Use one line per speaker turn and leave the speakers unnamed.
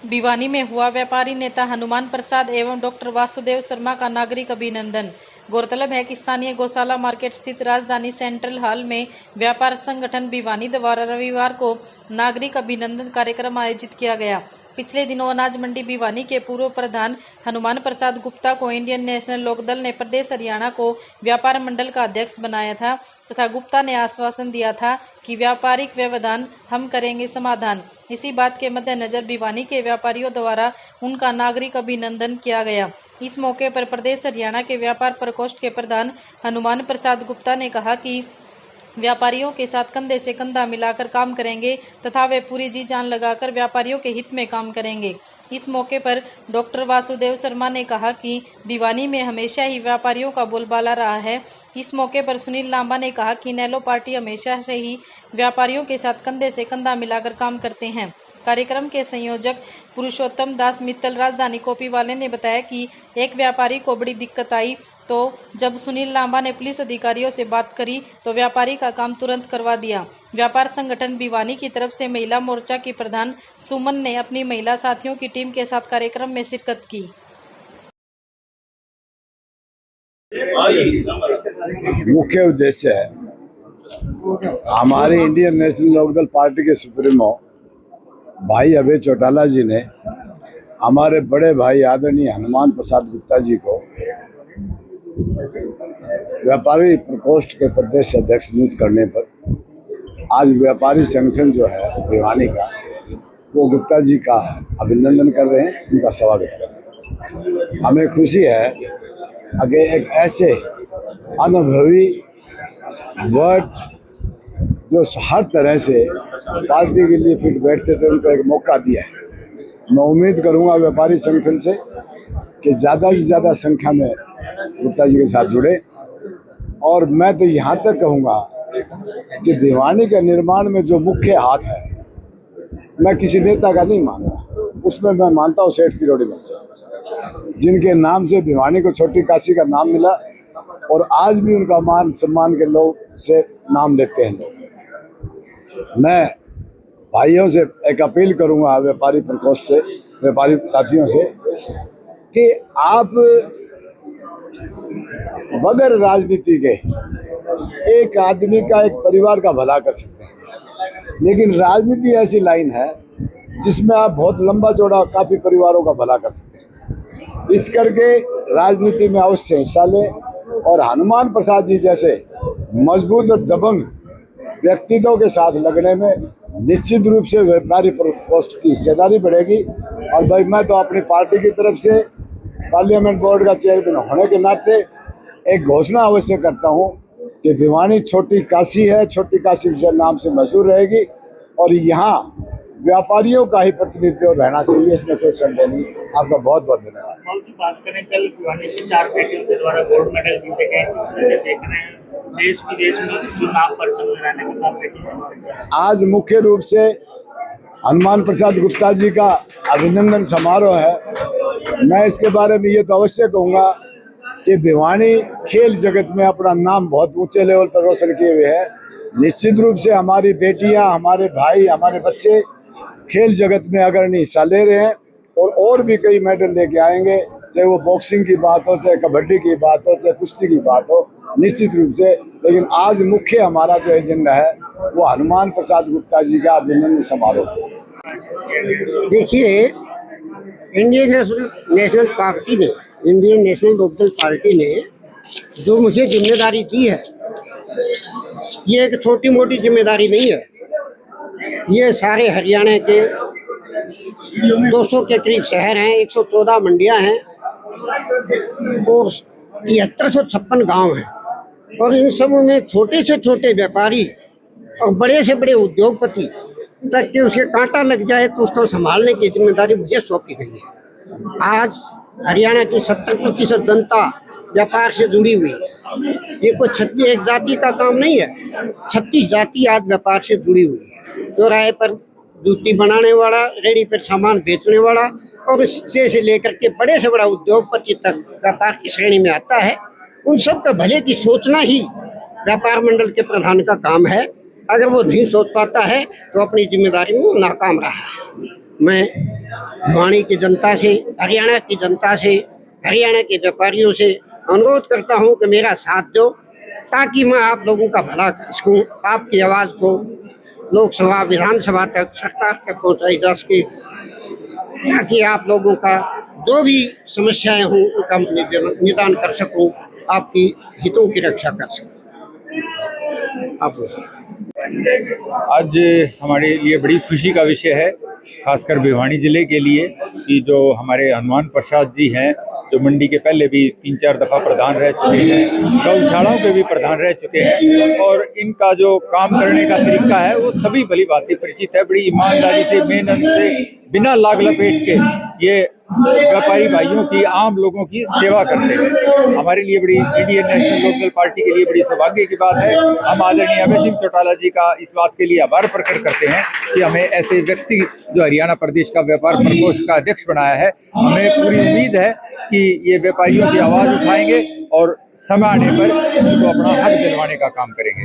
भिवानी में हुआ व्यापारी नेता हनुमान प्रसाद एवं डॉक्टर वासुदेव शर्मा का नागरिक अभिनंदन। गौरतलब है कि स्थानीय गौशाला मार्केट स्थित राजधानी सेंट्रल हॉल में व्यापार संगठन भिवानी द्वारा रविवार को नागरिक अभिनंदन कार्यक्रम आयोजित किया गया। पिछले दिनों अनाज मंडी भिवानी के पूर्व प्रधान हनुमान प्रसाद गुप्ता को इंडियन नेशनल लोकदल ने प्रदेश हरियाणा को व्यापार मंडल का अध्यक्ष बनाया था तथा गुप्ता ने आश्वासन दिया था कि व्यापारिक व्यवधान हम करेंगे समाधान। इसी बात के मद्देनजर भिवानी के व्यापारियों द्वारा उनका नागरिक अभिनंदन किया गया। इस मौके पर प्रदेश हरियाणा के व्यापार प्रकोष्ठ के प्रधान हनुमान प्रसाद गुप्ता ने कहा कि व्यापारियों के साथ कंधे से कंधा मिलाकर काम करेंगे तथा वे पूरी जी जान लगाकर व्यापारियों के हित में काम करेंगे। इस मौके पर डॉक्टर वासुदेव शर्मा ने कहा कि भिवानी में हमेशा ही व्यापारियों का बोलबाला रहा है। इस मौके पर सुनील लांबा ने कहा कि नैलो पार्टी हमेशा से ही व्यापारियों के साथ कंधे से कंधा मिलाकर काम करते हैं। कार्यक्रम के संयोजक पुरुषोत्तम दास मित्तल राजधानी कॉपी वाले ने बताया कि एक व्यापारी को बड़ी दिक्कत आई तो जब सुनील लांबा ने पुलिस अधिकारियों से बात करी तो व्यापारी का काम तुरंत करवा दिया। व्यापार संगठन भिवानी की तरफ से महिला मोर्चा की प्रधान सुमन ने अपनी महिला साथियों की टीम के साथ कार्यक्रम में शिरकत की।
मुख्य उद्देश्य है हमारे इंडियन नेशनल लोकदल पार्टी के सुप्रीमो भाई अभय चौटाला जी ने हमारे बड़े भाई आदरणीय हनुमान प्रसाद गुप्ता जी को व्यापारी प्रकोष्ठ के प्रदेश अध्यक्ष नियुक्त करने पर आज व्यापारी संगठन जो है भिवानी का वो गुप्ता जी का अभिनंदन कर रहे हैं, उनका स्वागत कर रहे हैं। हमें खुशी है कि एक ऐसे अनुभवी वर्ड जो हर तरह से पार्टी के लिए फिट बैठते थे उनको एक मौका दिया है। मैं उम्मीद करूंगा व्यापारी संगठन से कि ज़्यादा से ज़्यादा संख्या में गुप्ता जी के साथ जुड़े और मैं तो यहाँ तक कहूँगा कि भिवानी के निर्माण में जो मुख्य हाथ है मैं किसी नेता का नहीं मानता, उसमें मैं मानता हूँ सेठ किरोड़ी मिर्जा जिनके नाम से भिवानी को छोटी काशी का नाम मिला और आज भी उनका मान सम्मान के लोग से नाम लेते हैं लोग। मैं भाइयों से एक अपील करूंगा व्यापारी प्रकोष्ठ से, व्यापारी साथियों से कि आप बगैर राजनीति के एक आदमी का एक परिवार का भला कर सकते हैं, लेकिन राजनीति ऐसी लाइन है जिसमें आप बहुत लंबा चौड़ा काफी परिवारों का भला कर सकते हैं। इस करके राजनीति में अवश्य हिस्सा लें और हनुमान प्रसाद जी जैसे मजबूत और दबंग व्यक्तित्वों के साथ लगने में निश्चित रूप से व्यापारी प्रकोष्ठ की हिस्सेदारी बढ़ेगी। और भाई मैं तो अपनी पार्टी की तरफ से पार्लियामेंट बोर्ड का चेयरमैन होने के नाते एक घोषणा अवश्य करता हूं कि भिवानी छोटी काशी है, छोटी काशी के नाम से मशहूर रहेगी और यहाँ व्यापारियों का ही प्रतिनिधित्व रहना चाहिए, इसमें कोई संदेह नहीं। आपका बहुत बहुत धन्यवाद।
बात करें, कल भिवानी की 4 बेटियों के द्वारा गोल्ड मेडल जीते गए, किस तरह से देख रहे हैं देश विदेश में जो नाम परचम लहराने के बाद बेटी?
आज मुख्य रूप से हनुमान प्रसाद गुप्ता जी का अभिनंदन समारोह है। मैं इसके बारे में ये तो अवश्य कहूँगा कि भिवानी खेल जगत में अपना नाम बहुत ऊंचे लेवल पर रोशन किए हुए है। निश्चित रूप से हमारी बेटियां, हमारे भाई, हमारे बच्चे खेल जगत में अग्रणी हिस्सा ले रहे हैं और भी कई मेडल लेके आएंगे, चाहे वो बॉक्सिंग की बात हो, चाहे कबड्डी की बात हो, चाहे कुश्ती की बात हो, निश्चित रूप से। लेकिन आज मुख्य हमारा जो एजेंडा है वो हनुमान प्रसाद गुप्ता जी का अभिनंदन समारोह।
देखिए, इंडियन नेशनल पार्टी ने, इंडियन नेशनल लोकदल पार्टी ने जो मुझे जिम्मेदारी दी है, ये एक छोटी मोटी जिम्मेदारी नहीं है। ये सारे हरियाणा के 200 के करीब शहर हैं, 114 मंडियां हैं और 7356 गांव हैं और इन सब में छोटे से छोटे व्यापारी और बड़े से बड़े उद्योगपति तक कि उसके कांटा लग जाए तो उसको संभालने की जिम्मेदारी मुझे सौंपी गई है। आज हरियाणा की 70% जनता व्यापार से जुड़ी हुई है। ये कोई 36 एक जाति का काम नहीं है, 36 जाति आज व्यापार से जुड़ी हुई है। चौराहे पर जूती बनाने वाला, रेडी पर सामान बेचने वाला और से लेकर के बड़े से बड़ा उद्योगपति तक व्यापार की श्रेणी में आता है। उन सब का भले की सोचना ही व्यापार मंडल के प्रधान का काम है। अगर वो नहीं सोच पाता है तो अपनी जिम्मेदारी में नाकाम रहा है। मैं भिवानी की जनता से, हरियाणा की जनता से, हरियाणा के व्यापारियों से अनुरोध करता हूं कि मेरा साथ दो, ताकि मैं आप लोगों का भला कर सकूं, आपकी आवाज़ को लोकसभा विधानसभा तक, सरकार तक पहुंचाई जा सके, ताकि आप लोगों का जो भी समस्याएं हों उनका निदान कर सकूं, आपकी हितों की रक्षा कर सकूं। आप
आज हमारे लिए बड़ी खुशी का विषय है, खासकर भिवानी जिले के लिए, कि जो हमारे हनुमान प्रसाद जी हैं, जो मंडी के पहले भी 3-4 दफ़ा प्रधान रह चुके हैं, गौशालाओं के भी प्रधान रह चुके हैं, और इनका जो काम करने का तरीका है वो सभी भली भांति परिचित है। बड़ी ईमानदारी से, मेहनत से, बिना लाग लपेट के ये व्यापारी भाइयों की, आम लोगों की सेवा करते हैं। हमारे लिए बड़ी, इंडियन नेशनल लोकदल पार्टी के लिए बड़ी सौभाग्य की बात है। हम आदरणीय अभय सिंह चौटाला जी का इस बात के लिए आभार प्रकट करते हैं कि हमें ऐसे व्यक्ति जो हरियाणा प्रदेश का व्यापार प्रकोष्ठ का अध्यक्ष बनाया है। हमें पूरी उम्मीद है कि ये व्यापारियों की आवाज़ उठाएंगे और समय आने पर उनको अपना हक दिलवाने का काम करेंगे।